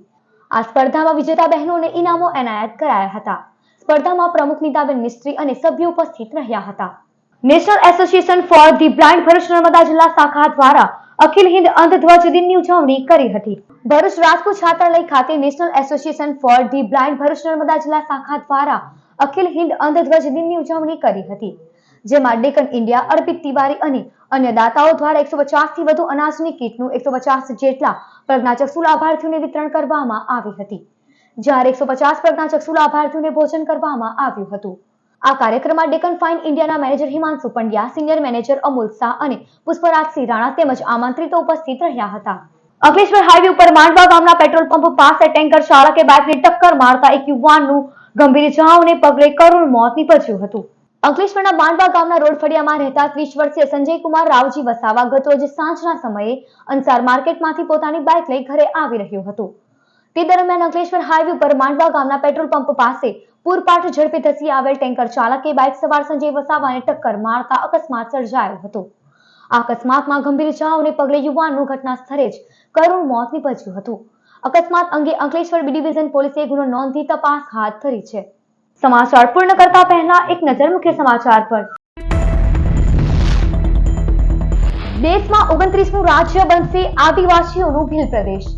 આ સ્પર્ધામાં વિજેતા બહેનોને ઇનામો એનાયત કરાયા હતા. સ્પર્ધામાં પ્રમુખ નીતાબેન મિસ્ત્રી અને સભ્યો ઉપસ્થિત રહ્યા હતા. National association for the blind Bharuch Narmada જિલ્લા શાખા દ્વારા અખિલ હિન્દ અંધ ધ્વજ દિનની ઉજવણી કરી હતી. ભરૂચ રાજપૂત છાત્રાલય ખાતે national association for the blind Bharuch Narmada જિલ્લા શાખા દ્વારા અખિલ હિન્દ અંધ ધ્વજ દિનની ઉજવણી કરી હતી, જેમાં ડેકન ઇન્ડિયા, અર્પિત તિવારી અને અન્ય દાતાઓ દ્વારા 150 થી વધુ અનાજની કીટનું 150 જેટલા પ્રજ્ઞાચક્ષુ લાભાર્થીઓને વિતરણ કરવામાં આવી હતી, જ્યારે 150 પ્રજ્ઞાચક્ષુ લાભાર્થીઓને ભોજન કરવામાં આવ્યું હતું. આ કાર્યક્રમમાં ડેકન ફાઇન ઇન્ડિયાના manager Himanshu Pandya, senior manager Amul Shah અને પુષ્પરાજસિંહ રાણા તેમજ આમંત્રિતો ઉપસ્થિત રહ્યા હતા. અંકલેશ્વર હાઈવે ઉપર માંડવા ગામના પેટ્રોલ પંપ પાસે ટેન્કર ચાલકે બાઇકને ટક્કર મારતા એક યુવાનનું ગંભીર ઇજાઓને પગલે કરુણ મોત નીપજ્યું હતું. અંકલેશ્વરના માંડવા ગામના રોડ ફળિયામાં રહેતા 30 વર્ષીય સંજયકુમાર રાવજી વસાવા ગતરોજ સાંજના સમયે અંસાર માર્કેટમાંથી પોતાની બાઇક લઈ ઘરે આવી રહ્યો હતો. તે દરમિયાન અંકલેશ્વર હાઈવે ઉપર માંડવા ગામના પેટ્રોલ પંપ પાસે પૂરપાટ ઝડપે ધસી આવેલ ટેન્કર ચાલકે બાઇક સવાર સંજય વસાવાને ટક્કર મારતા અકસ્માત સર્જાયો હતો. આ અકસ્માતમાં ગંભીર ઇજાઓને પગલે યુવાનનું ઘટના સ્થળે જ કરુણ મોત નીપજ્યું હતું. અકસ્માત અંગે અંકલેશ્વર બી ડિવિઝન પોલીસે ગુનો નોંધી તપાસ હાથ ધરી છે. સમાચાર પૂર્ણ કરતા પહેલા એક નજર મુખ્ય સમાચાર પર. દેશમાં 29મું રાજ્ય બનશે આદિવાસીઓનું ભીલ પ્રદેશ.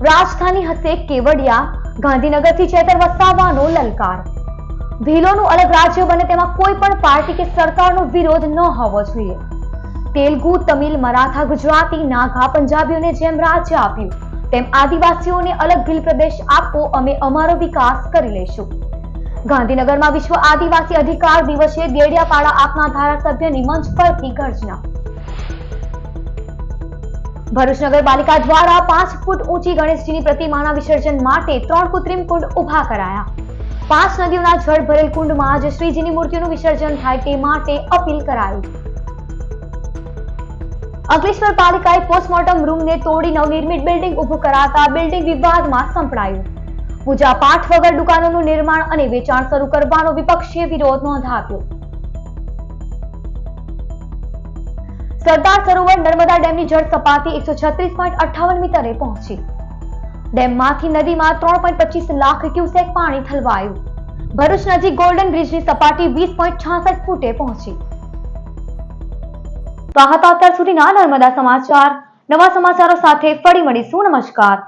રાજધાની હશે કેવડિયા. ગાંધીનગરથી ચેતર વસાવાનો લલકાર. ભીલોનું અલગ રાજ્ય બને તેમાં કોઈ પણ પાર્ટી કે સરકારનો વિરોધ ન હોવો જોઈએ. તેલુગુ, તમિલ, મરાઠા, ગુજરાતી, નાગા, પંજાબીઓને જેમ રાજ્ય આપ્યું તેમ આદિવાસીઓને અલગ ભીલ પ્રદેશ આપો, અમે અમારો વિકાસ કરી લઈશું. ગાંધીનગરમાં વિશ્વ આદિવાસી અધિકાર દિવસે દેડિયાપાડા આપના ધારાસભ્યની મંચ પરથી ગર્જના. ભરૂચ નગરપાલિકા દ્વારા 5 ફૂટ ઊંચી ગણેશજીની પ્રતિમાના વિસર્જન માટે 3 કૃત્રિમ કુંડ ઉભા કરાયા. 5 નદીઓના જળ ભરેલ કુંડમાં જ શ્રીજીની મૂર્તિનું વિસર્જન થાય તે માટે અપીલ કરાઈ. અંકલેશ્વર પાલિકાએ પોસ્ટમોર્ટમ રૂમને તોડી નવનિર્મિત બિલ્ડિંગ ઉભું કરાતા બિલ્ડિંગ વિવાદમાં સંપડાયું. પૂજા પાઠ વગર દુકાનોનું નિર્માણ અને વેચાણ શરૂ કરવાનો વિપક્ષીય વિરોધ નોંધાવ્યો. સરદાર સરોવર નર્મદા ડેમની જળ સપાટી 136.58 મીટરે પહોંચી. ડેમમાંથી નદીમાં 3.25 લાખ ક્યુસેક પાણી ઠલવાયું. ભરૂચ નજીક ગોલ્ડન બ્રિજની સપાટી 20.66 ફૂટે પહોંચી. તો આ હતા અત્યાર સુધીના નર્મદા સમાચાર. નવા સમાચારો સાથે ફરી મળીશું. નમસ્કાર.